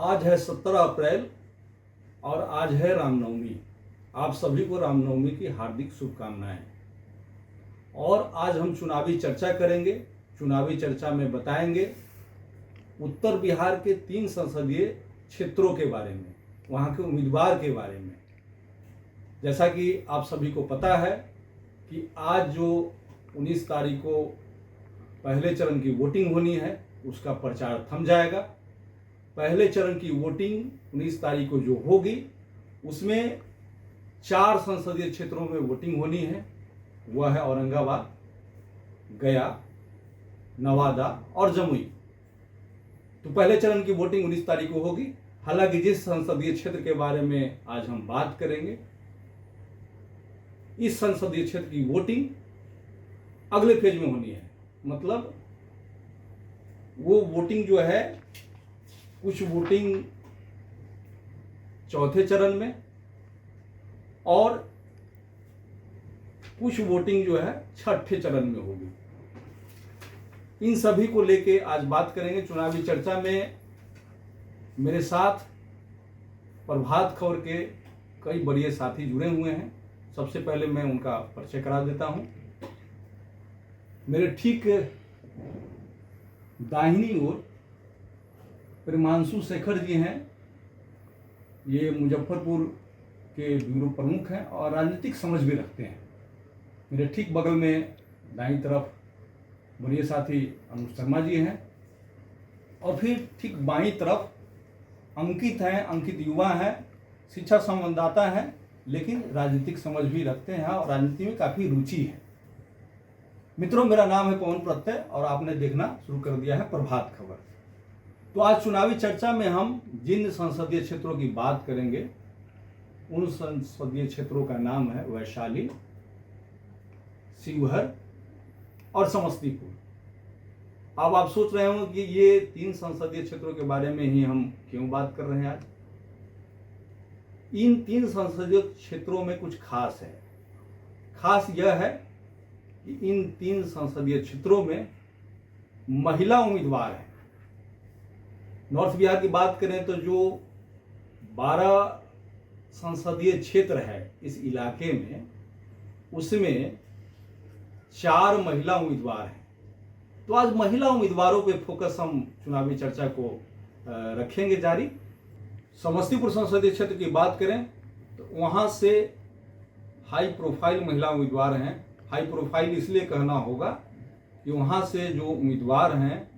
आज है 17 अप्रैल और आज है रामनवमी। आप सभी को रामनवमी की हार्दिक शुभकामनाएं। और आज हम चुनावी चर्चा करेंगे। चुनावी चर्चा में बताएंगे उत्तर बिहार के 3 संसदीय क्षेत्रों के बारे में, वहाँ के उम्मीदवार के बारे में। जैसा कि आप सभी को पता है कि आज जो 19 तारीख को पहले चरण की वोटिंग होनी है, उसका प्रचार थम जाएगा। पहले चरण की वोटिंग 19 तारीख को जो होगी, उसमें 4 संसदीय क्षेत्रों में वोटिंग होनी है। वह है औरंगाबाद, गया, नवादा और जमुई। तो पहले चरण की वोटिंग 19 तारीख को होगी। हालांकि जिस संसदीय क्षेत्र के बारे में आज हम बात करेंगे, इस संसदीय क्षेत्र की वोटिंग अगले फेज में होनी है। मतलब वो वोटिंग जो है, कुछ वोटिंग चौथे चरण में और कुछ वोटिंग जो है छठे चरण में होगी। इन सभी को लेके आज बात करेंगे। चुनावी चर्चा में मेरे साथ प्रभात खबर के कई बड़े साथी जुड़े हुए हैं। सबसे पहले मैं उनका परिचय करा देता हूं। मेरे ठीक दाहिनी ओर प्रेमांशु शेखर जी हैं। ये मुजफ्फरपुर के ब्यूरो प्रमुख हैं और राजनीतिक समझ भी रखते हैं। मेरे ठीक बगल में दाईं तरफ बड़े साथी अनुज शर्मा जी हैं और फिर ठीक बाईं तरफ अंकित हैं। अंकित युवा हैं, शिक्षा संवाददाता हैं, लेकिन राजनीतिक समझ भी रखते हैं और राजनीति में काफ़ी रुचि है। मित्रों, मेरा नाम है पवन प्रत्यय और आपने देखना शुरू कर दिया है प्रभात खबर। तो आज चुनावी चर्चा में हम जिन संसदीय क्षेत्रों की बात करेंगे, उन संसदीय क्षेत्रों का नाम है वैशाली, शिवहर और समस्तीपुर। अब आप सोच रहे होंगे कि ये 3 संसदीय क्षेत्रों के बारे में ही हम क्यों बात कर रहे हैं आज। इन 3 संसदीय क्षेत्रों में कुछ खास है। खास यह है कि इन 3 संसदीय क्षेत्रों में महिला उम्मीदवार हैं। नॉर्थ बिहार की बात करें तो जो 12 संसदीय क्षेत्र है इस इलाके में, उसमें 4 महिला उम्मीदवार हैं। तो आज महिला उम्मीदवारों पे फोकस हम चुनावी चर्चा को रखेंगे जारी। समस्तीपुर संसदीय क्षेत्र की बात करें तो वहाँ से हाई प्रोफाइल महिला उम्मीदवार हैं। हाई प्रोफाइल इसलिए कहना होगा कि वहाँ से जो उम्मीदवार हैं,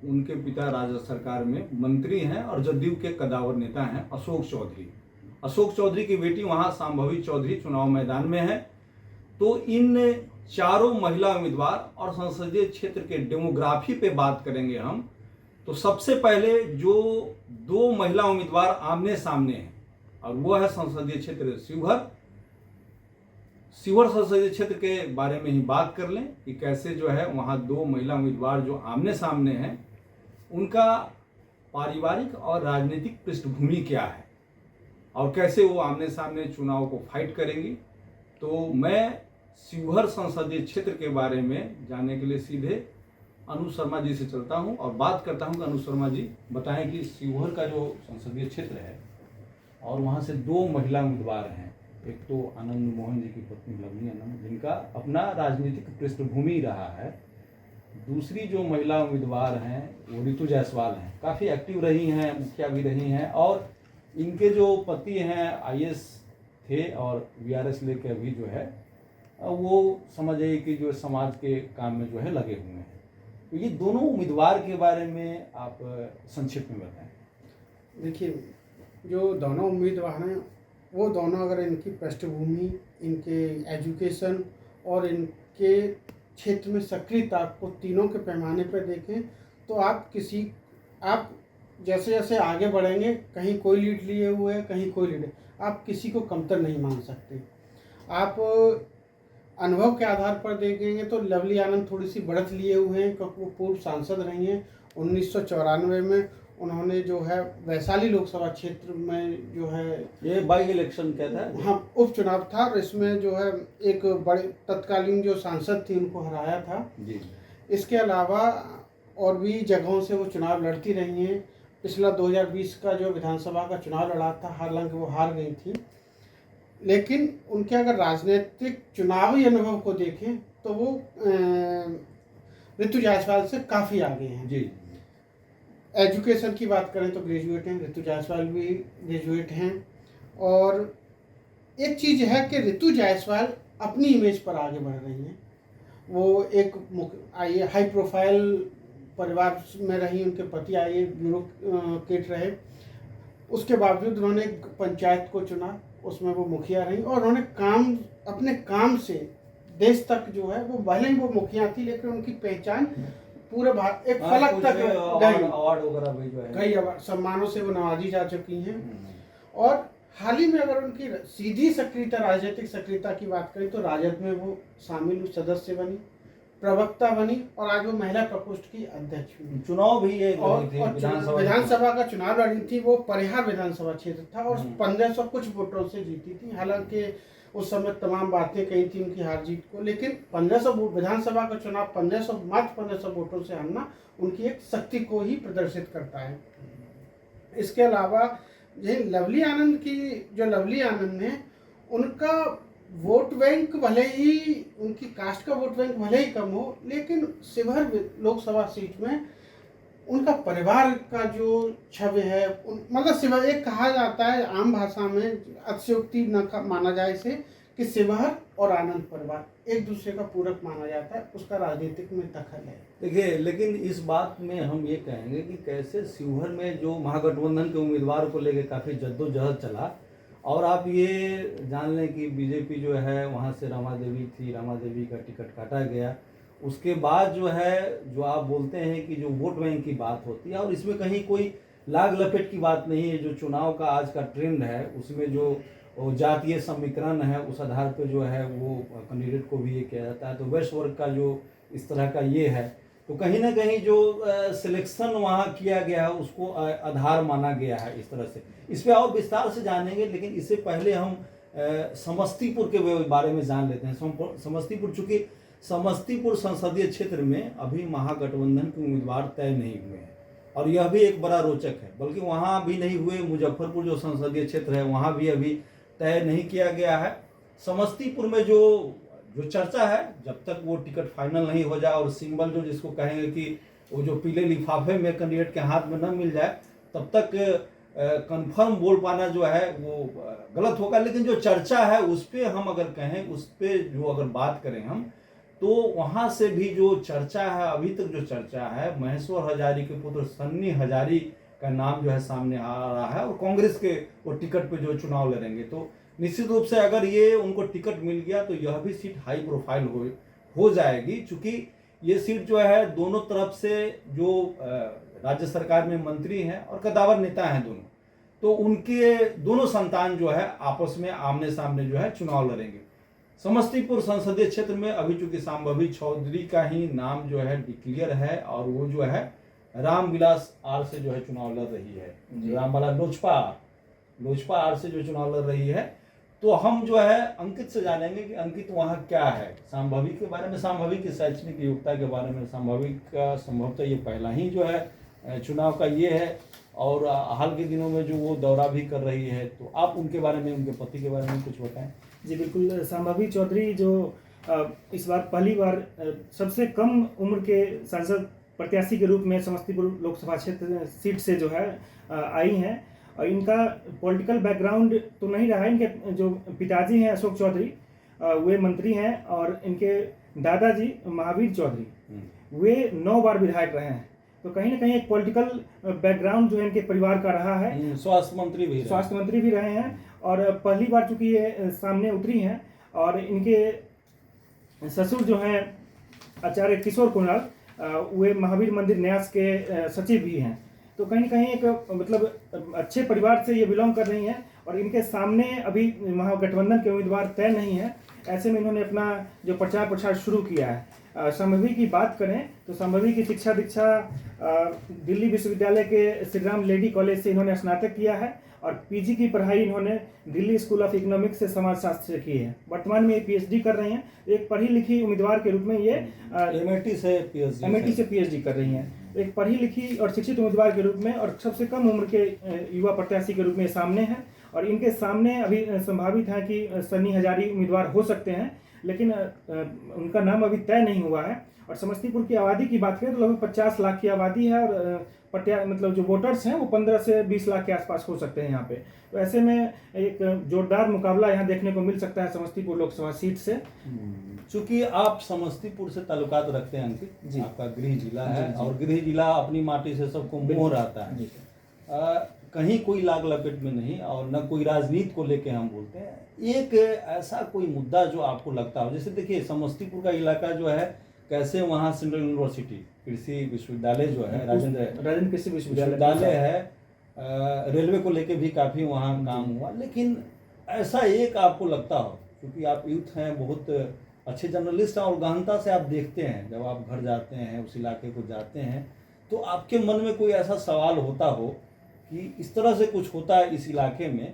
उनके पिता राज्य सरकार में मंत्री हैं और जदयू के कदावर नेता हैं अशोक चौधरी। अशोक चौधरी की बेटी वहाँ संभवी चौधरी चुनाव मैदान में है। तो इन 4 महिला उम्मीदवार और संसदीय क्षेत्र के डेमोग्राफी पे बात करेंगे हम। तो सबसे पहले जो 2 महिला उम्मीदवार आमने सामने हैं, और वो है संसदीय क्षेत्र शिवहर। शिवहर संसदीय क्षेत्र के बारे में ही बात कर लें कि कैसे जो है वहाँ 2 महिला उम्मीदवार जो आमने सामने हैं, उनका पारिवारिक और राजनीतिक पृष्ठभूमि क्या है और कैसे वो आमने सामने चुनाव को फाइट करेंगी। तो मैं शिवहर संसदीय क्षेत्र के बारे में जानने के लिए सीधे अनुज शर्मा जी से चलता हूं और बात करता हूं कि अनुज शर्मा जी बताएं कि शिवहर का जो संसदीय क्षेत्र है और वहां से 2 महिला उम्मीदवार हैं। एक तो आनंद मोहन जी की पत्नी लवली आनंद, जिनका अपना राजनीतिक पृष्ठभूमि रहा है। दूसरी जो महिला उम्मीदवार हैं वो ऋतु जायसवाल हैं। काफ़ी एक्टिव रही हैं, मुखिया भी रही हैं और इनके जो पति हैं IAS थे और VRS लेके अभी जो है वो समझिए कि जो समाज के काम में जो है लगे हुए हैं। तो ये दोनों उम्मीदवार के बारे में आप संक्षिप्त में बताएं। देखिए, जो दोनों उम्मीदवार हैं वो दोनों, अगर इनकी पृष्ठभूमि, इनके एजुकेशन और इनके क्षेत्र में सक्रियता को तीनों के पैमाने पर देखें तो आप जैसे जैसे आगे बढ़ेंगे, कहीं कोई लीड लिए हुए है, कहीं कोई लीड, आप किसी को कमतर नहीं मान सकते। आप अनुभव के आधार पर देखेंगे तो लवली आनंद थोड़ी सी बढ़त लिए हुए हैं, क्योंकि वो पूर्व सांसद रही हैं। 1994 में उन्होंने जो है वैशाली लोकसभा क्षेत्र में जो है, ये बाई इलेक्शन क्या था? हाँ, उपचुनाव था और इसमें जो है एक बड़े तत्कालीन जो सांसद थी उनको हराया था जी। इसके अलावा और भी जगहों से वो चुनाव लड़ती रही हैं। पिछला 2020 का जो विधानसभा का चुनाव लड़ा था, हालांकि वो हार गई थी, लेकिन उनके अगर राजनीतिक चुनावी अनुभव को देखें तो वो ऋतु जायसवाल से काफ़ी आगे हैं। जी। एजुकेशन की बात करें तो ग्रेजुएट हैं, ऋतु जायसवाल भी ग्रेजुएट हैं। और एक चीज़ है कि ऋतु जायसवाल अपनी इमेज पर आगे बढ़ रही हैं। वो एक हाई प्रोफाइल परिवार में रही, उनके पति आईए ब्यूरोक्रेट रहे, उसके बावजूद उन्होंने एक पंचायत को चुना, उसमें वो मुखिया रही और उन्होंने अपने काम से देश तक जो है, वो भले ही वो मुखिया थी लेकिन उनकी पहचान पूरे भारत एक फलक तक गई, अवार्ड वगैरह भी जो है कई सम्मानों से वो नवाजी जा चुकी हैं। और हाल ही में अगर उनकी सीधी सक्रियता, राजनीतिक सक्रियता की बात करें तो राजद में वो शामिल सदस्य बनी, प्रवक्ता बनी और आज वो महिला प्रकोष्ठ की अध्यक्ष हुई। चुनाव भी ये और विधानसभा का चुनाव लड़ी थी, वो परिहार विधानसभा क्षेत्र था और 1500 कुछ वोटों से जीती थी। हालांकि उस समय तमाम बातें कही थी उनकी हार जीत को, लेकिन 1500 विधानसभा का चुनाव 1500 वोटों से हारना उनकी एक शक्ति को ही प्रदर्शित करता है। इसके अलावा ये लवली आनंद ने उनका वोट बैंक भले ही, उनकी कास्ट का वोट बैंक भले ही कम हो, लेकिन शिवहर लोकसभा सीट में उनका परिवार का जो छवि है, मतलब शिवहर, एक कहा जाता है आम भाषा में, अतिशयोक्ति न माना जाए इसे, कि शिवहर और आनंद परिवार एक दूसरे का पूरक माना जाता है, उसका राजनीतिक में दखल है। देखिए, लेकिन इस बात में हम ये कहेंगे कि कैसे शिवहर में जो महागठबंधन के उम्मीदवार को लेकर काफ़ी जद्दोजहद चला, और आप ये जान लें कि बीजेपी जो है वहाँ से रमा देवी थी, रमा देवी का टिकट काटा गया। उसके बाद जो है, जो आप बोलते हैं कि जो वोट बैंक की बात होती है, और इसमें कहीं कोई लाग लपेट की बात नहीं है। जो चुनाव का आज का ट्रेंड है उसमें जो जातीय समीकरण है, उस आधार पर जो है वो कैंडिडेट को भी ये किया जाता है। तो वेस्ट वर्ग का जो इस तरह का ये है, तो कहीं ना कहीं जो सिलेक्शन वहाँ किया गया है उसको आधार माना गया है इस तरह से। इस पर और विस्तार से जानेंगे, लेकिन इससे पहले हम समस्तीपुर के बारे में जान लेते हैं। समस्तीपुर, चूँकि समस्तीपुर संसदीय क्षेत्र में अभी महागठबंधन के उम्मीदवार तय नहीं हुए हैं, और यह भी एक बड़ा रोचक है। बल्कि वहाँ भी नहीं हुए, मुजफ्फरपुर जो संसदीय क्षेत्र है वहाँ भी अभी तय नहीं किया गया है। समस्तीपुर में जो चर्चा है, जब तक वो टिकट फाइनल नहीं हो जाए और सिंबल जो जिसको कहेंगे कि वो जो पीले लिफाफे में कैंडिडेट के हाथ में न मिल जाए, तब तक कंफर्म बोल पाना जो है वो गलत होगा। लेकिन जो चर्चा है उस पर हम अगर कहें, उस पर जो अगर बात करें हम, तो वहाँ से भी जो चर्चा है, अभी तक जो चर्चा है, महेश्वर हजारी के पुत्र सन्नी हजारी का नाम जो है सामने आ रहा है, और कांग्रेस के वो टिकट पे जो चुनाव लड़ेंगे। तो निश्चित रूप से अगर ये उनको टिकट मिल गया तो यह भी सीट हाई प्रोफाइल हो जाएगी, क्योंकि ये सीट जो है दोनों तरफ से जो राज्य सरकार में मंत्री हैं और कदावर नेता हैं दोनों, तो उनके दोनों संतान जो है आपस में आमने सामने जो है चुनाव लड़ेंगे। समस्तीपुर संसदीय क्षेत्र में अभी चूंकि शांभवी चौधरी का ही नाम जो है डिक्लेयर है, और वो जो है रामविलास आर से जो है चुनाव लड़ रही है, रामबाला लोजपा आर से जो चुनाव लड़ रही है। तो हम जो है अंकित से जानेंगे कि अंकित वहाँ क्या है, शांभवी के बारे में, शांभवी की शैक्षणिक योग्यता के बारे में। शांभवी का संभवतः ये पहला ही जो है चुनाव का ये है, और हाल के दिनों में जो वो दौरा भी कर रही है। तो आप उनके बारे में, उनके पति के बारे में कुछ बताएं। जी बिल्कुल। शांभवी चौधरी जो इस बार पहली बार सबसे कम उम्र के सांसद प्रत्याशी के रूप में समस्तीपुर लोकसभा क्षेत्र सीट से जो है आई हैं। और इनका पॉलिटिकल बैकग्राउंड तो नहीं रहा है। इनके जो पिताजी हैं अशोक चौधरी, वे मंत्री हैं, और इनके दादाजी महावीर चौधरी वे 9 बार विधायक रहे हैं। तो कहीं ना कहीं एक पॉलिटिकल बैकग्राउंड जो है इनके परिवार का रहा है। स्वास्थ्य मंत्री भी रहे हैं, और पहली बार चूंकि ये सामने उतरी हैं। और इनके ससुर जो हैं आचार्य किशोर कुणाल, वे महावीर मंदिर न्यास के सचिव भी हैं। तो कहीं ना कहीं एक मतलब अच्छे परिवार से ये बिलोंग कर रही हैं, और इनके सामने अभी महागठबंधन के उम्मीदवार तय नहीं है। ऐसे में इन्होंने अपना जो प्रचार शुरू किया है। संभवी की बात करें तो संभवी की शिक्षा दीक्षा दिल्ली विश्वविद्यालय के श्री राम लेडी कॉलेज से इन्होंने स्नातक किया है और पीजी की पढ़ाई इन्होंने दिल्ली स्कूल ऑफ इकोनॉमिक्स से समाजशास्त्र से की है। वर्तमान में ये पीएचडी कर रही हैं। एक पढ़ी लिखी उम्मीदवार के रूप में ये एमआईटी से पीएचडी कर रही हैं। एक पढ़ी लिखी और शिक्षित उम्मीदवार के रूप में और सबसे कम उम्र के युवा प्रत्याशी के रूप में सामने हैं और इनके सामने अभी संभावित है कि सन्नी हजारी उम्मीदवार हो सकते हैं, लेकिन उनका नाम अभी तय नहीं हुआ है। और समस्तीपुर की आबादी की बात करें तो लगभग 50 लाख की आबादी है और मतलब जो वोटर्स हैं वो 15 से 20 लाख के आसपास हो सकते हैं यहाँ पे। तो ऐसे में एक जोरदार मुकाबला यहाँ देखने को मिल सकता है समस्तीपुर लोकसभा सीट से। चूंकि आप समस्तीपुर से ताल्लुकात रखते हैं अंकित जी, आपका गृह जिला है और गृह जिला अपनी माटी से सबको मोह रहता है, कहीं कोई लाग लपेट में नहीं और न कोई राजनीति को लेके हम बोलते हैं। एक ऐसा कोई मुद्दा जो आपको लगता हो, जैसे देखिए समस्तीपुर का इलाका जो है, कैसे वहाँ सेंट्रल यूनिवर्सिटी कृषि विश्वविद्यालय जो है, राजेंद्र कृषि विश्वविद्यालय है, रेलवे को लेके भी काफ़ी वहाँ काम हुआ, लेकिन ऐसा एक आपको लगता हो, क्योंकि आप यूथ हैं, बहुत अच्छे जर्नलिस्ट हैं और गहनता से आप देखते हैं, जब आप घर जाते हैं उस इलाके को जाते हैं तो आपके मन में कोई ऐसा सवाल होता हो कि इस तरह से कुछ होता है इस इलाके में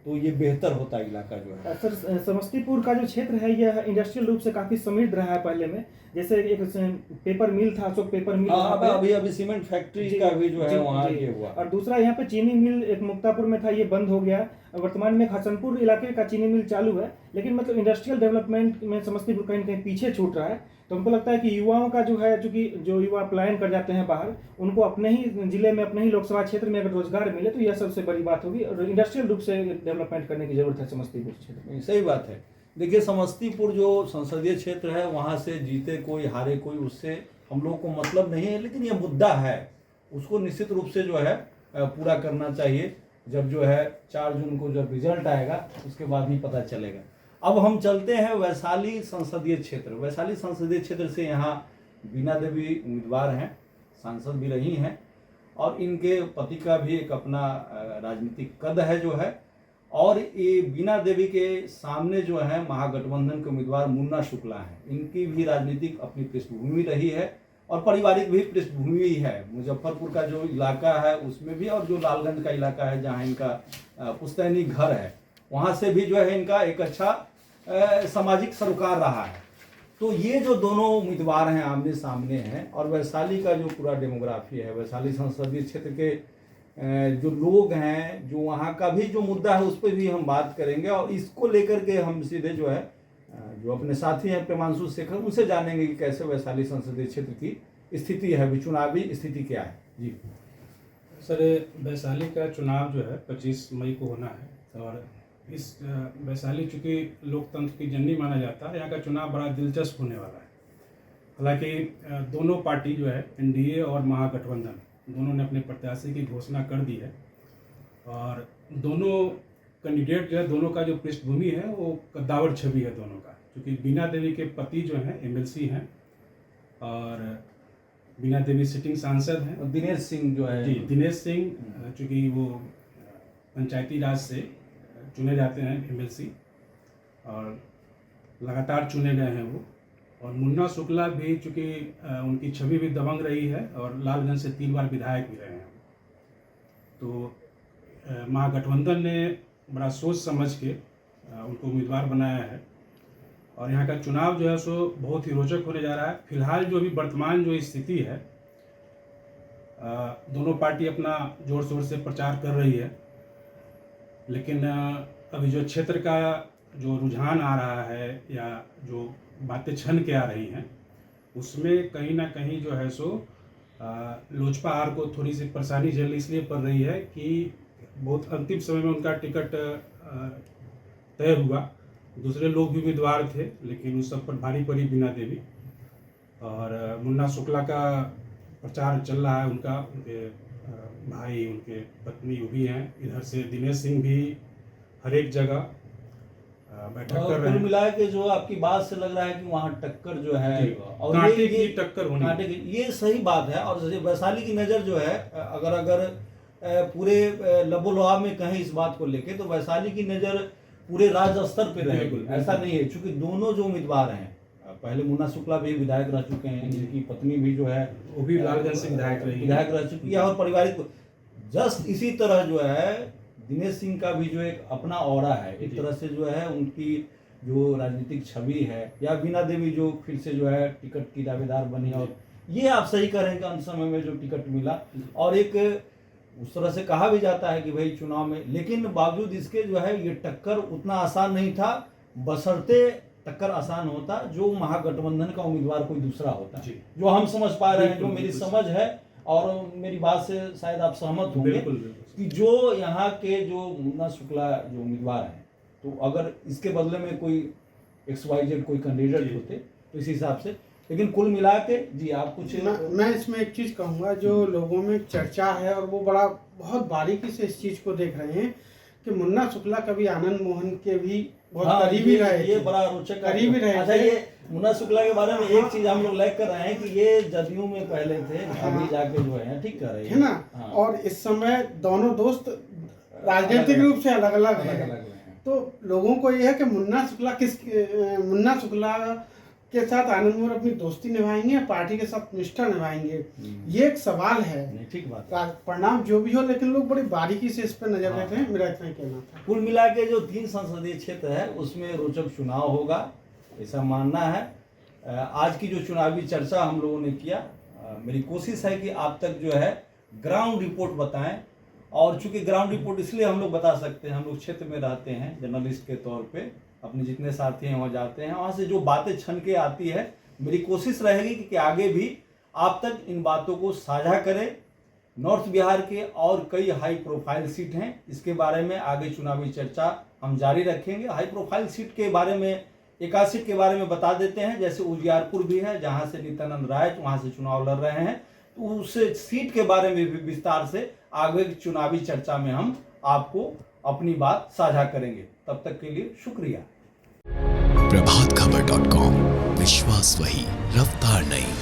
तो ये बेहतर होता है इलाका जो है। सर समस्तीपुर का जो क्षेत्र है यह इंडस्ट्रियल रूप से काफी समृद्ध रहा है पहले में। जैसे एक पेपर मिल था, अशोक पेपर मिल, अभी सीमेंट फैक्ट्री का भी जो है वहाँ ये हुआ। और दूसरा यहाँ पे चीनी मिल एक मुक्तापुर में था, ये बंद हो गया। वर्तमान में हसनपुर इलाके का चीनी मिल चालू है, लेकिन मतलब इंडस्ट्रियल डेवलपमेंट में समस्तीपुर कहीं कहीं पीछे छूट रहा है। तो हमको लगता है कि युवाओं का जो है, चूंकि जो युवा पलायन कर जाते हैं बाहर, उनको अपने ही जिले में, अपने ही लोकसभा क्षेत्र में अगर रोजगार मिले तो यह सबसे बड़ी बात होगी और इंडस्ट्रियल रूप से डेवलपमेंट करने की जरूरत है समस्तीपुर क्षेत्र में। सही बात है। देखिए समस्तीपुर जो संसदीय क्षेत्र है, वहाँ से जीते कोई हारे कोई, उससे हम लोगों को मतलब नहीं है, लेकिन यह मुद्दा है, उसको निश्चित रूप से जो है पूरा करना चाहिए। जब जो है 4 जून को जब रिजल्ट आएगा उसके बाद ही पता चलेगा। अब हम चलते हैं वैशाली संसदीय क्षेत्र। वैशाली संसदीय क्षेत्र से यहाँ बीना देवी उम्मीदवार हैं, सांसद भी रही हैं और इनके पति का भी एक अपना राजनीतिक कद है जो है। और ये बीना देवी के सामने जो है महागठबंधन के उम्मीदवार मुन्ना शुक्ला हैं, इनकी भी राजनीतिक अपनी पृष्ठभूमि रही है और पारिवारिक भी पृष्ठभूमि है। मुजफ्फरपुर का जो इलाका है उसमें भी, और जो लालगंज का इलाका है जहाँ इनका पुश्तैनी घर है, वहाँ से भी जो है इनका एक अच्छा सामाजिक सरोकार रहा है। तो ये जो दोनों उम्मीदवार हैं आमने सामने हैं, और वैशाली का जो पूरा डेमोग्राफी है, वैशाली संसदीय क्षेत्र के जो लोग हैं, जो वहाँ का भी जो मुद्दा है उस पर भी हम बात करेंगे। और इसको लेकर के हम सीधे जो है जो अपने साथी हैं प्रेमांशु शेखर, उनसे जानेंगे कि कैसे वैशाली संसदीय क्षेत्र की स्थिति है, भी चुनावी स्थिति क्या है। जी सर, वैशाली का चुनाव जो है 25 मई को होना है और इस वैशाली चूँकि लोकतंत्र की जननी माना जाता है, यहाँ का चुनाव बड़ा दिलचस्प होने वाला है। हालांकि दोनों पार्टी जो है, एनडीए और महागठबंधन, दोनों ने अपने प्रत्याशी की घोषणा कर दी है और दोनों कैंडिडेट जो है, दोनों का जो पृष्ठभूमि है वो कद्दावर छवि है दोनों का। क्योंकि बीना देवी के पति जो हैं एमएलसी हैं और बीना देवी सिटिंग सांसद हैं, और दिनेश सिंह जो है, जी दिनेश सिंह, चूँकि वो पंचायती राज से चुने जाते हैं एमएलसी और लगातार चुने गए हैं वो। और मुन्ना शुक्ला भी चूँकि उनकी छवि भी दबंग रही है और लालगंज से 3 बार विधायक भी रहे हैं। तो महागठबंधन ने बड़ा सोच समझ के उनको उम्मीदवार बनाया है और यहाँ का चुनाव जो है सो बहुत ही रोचक होने जा रहा है। फिलहाल जो भी वर्तमान जो स्थिति है, दोनों पार्टी अपना जोर शोर से प्रचार कर रही है, लेकिन अभी जो क्षेत्र का जो रुझान आ रहा है या जो बातें छन के आ रही हैं, उसमें कहीं ना कहीं जो है सो लोजपा आर को थोड़ी सी परेशानी झेलनी इसलिए पड़ रही है कि बहुत अंतिम समय में उनका टिकट तय हुआ। दूसरे लोग भी उम्मीदवार थे, लेकिन उस सब पर भारी पड़ी बीना देवी। और मुन्ना शुक्ला का प्रचार चल रहा है, उनके भाई, उनके पत्नी भी हैं। इधर से दिनेश सिंह भी हर एक जगह बैठक कर रहे हैं। मिला के जो आपकी बात से लग रहा है कि वहाँ टक्कर जो है, और कांटे की टक्कर होनी, कांटे की, ये सही बात है। और वैशाली की नज़र जो है, अगर पूरे लबोलुआब में कहें इस बात को लेके, तो वैशाली की नज़र पूरे राज्य स्तर पे रहेगी। ऐसा नहीं है, क्योंकि दोनों जो उम्मीदवार हैं पहले मुन्ना शुक्ला भी विधायक रह चुके हैं, जिनकी पत्नी भी जो है वो भी लालगंज से विधायक रह चुकी है, और पारिवारिक जस्ट इसी तरह जो है दिनेश सिंह का भी जो एक अपना ऑरा है, एक तरह से जो है उनकी जो राजनीतिक छवि है, या बीना देवी जो फिर से जो है टिकट की दावेदार बनी, और ये आप सही करें कि अंत समय में जो टिकट मिला, और एक उस तरह से कहा भी जाता है कि भाई चुनाव में, लेकिन बावजूद इसके जो है ये टक्कर उतना आसान नहीं था, बशर्ते टक्कर आसान होता जो महागठबंधन का उम्मीदवार कोई दूसरा होता, जो हम समझ पा रहे हैं, जो मेरी समझ है, और मेरी बात से शायद आप सहमत होंगे कि जो यहाँ के जो मुन्ना शुक्ला जो उम्मीदवार हैं, तो अगर इसके बदले में कोई XYZ कोई कैंडिडेट होते तो इस हिसाब से, लेकिन कुल मिला के जी आप कुछ मैं इसमें एक चीज़ कहूँगा, जो लोगों में चर्चा है और वो बहुत बारीकी से इस चीज़ को देख रहे हैं कि मुन्ना शुक्ला कभी आनंद मोहन के भी बहुत करीबी रहे, ये बड़ा रोचक करीबी रहे। अच्छा, ये मुन्ना शुक्ला के बारे में एक चीज हम लोग लाइक कर रहे हैं कि ये जदयू में पहले थे, अभी जाके जो है ठीक कर रहे है ना, और इस समय दोनों दोस्त राजनीतिक रूप से अलग अलग हैं। तो लोगों को यह है कि मुन्ना शुक्ला के साथ आनंद मोहन अपनी दोस्ती निभाएंगे या पार्टी के साथ निष्ठा निभाएंगे, ये एक सवाल है। ठीक बात, परिणाम जो भी हो, लेकिन लोग बड़ी बारीकी से इस पर नजर रख रहे हैं। मेरा इतना ही कहना था। कुल मिला के जो 3 संसदीय क्षेत्र है उसमें रोचक चुनाव होगा, ऐसा मानना है। आज की जो चुनावी चर्चा हम लोगों ने किया, मेरी कोशिश है कि आप तक जो है ग्राउंड रिपोर्ट बताएं, और चूंकि ग्राउंड रिपोर्ट इसलिए हम लोग बता सकते हैं, हम लोग क्षेत्र में रहते हैं, जर्नलिस्ट के तौर पे अपने जितने साथी हैं वहाँ जाते हैं, वहाँ से जो बातें छन के आती है, मेरी कोशिश रहेगी कि आगे भी आप तक इन बातों को साझा करें। नॉर्थ बिहार के और कई हाई प्रोफाइल सीट हैं, इसके बारे में आगे चुनावी चर्चा हम जारी रखेंगे। हाई प्रोफाइल सीट के बारे में एक आध सीट के बारे में बता देते हैं, जैसे उजियारपुर भी है, जहाँ से नित्यानंद राय वहाँ से चुनाव लड़ रहे हैं, तो उस सीट के बारे में भी विस्तार से आगे चुनावी चर्चा में हम आपको अपनी बात साझा करेंगे। तब तक के लिए शुक्रिया। प्रभातखबर.com, विश्वास वही, रफ्तार नहीं।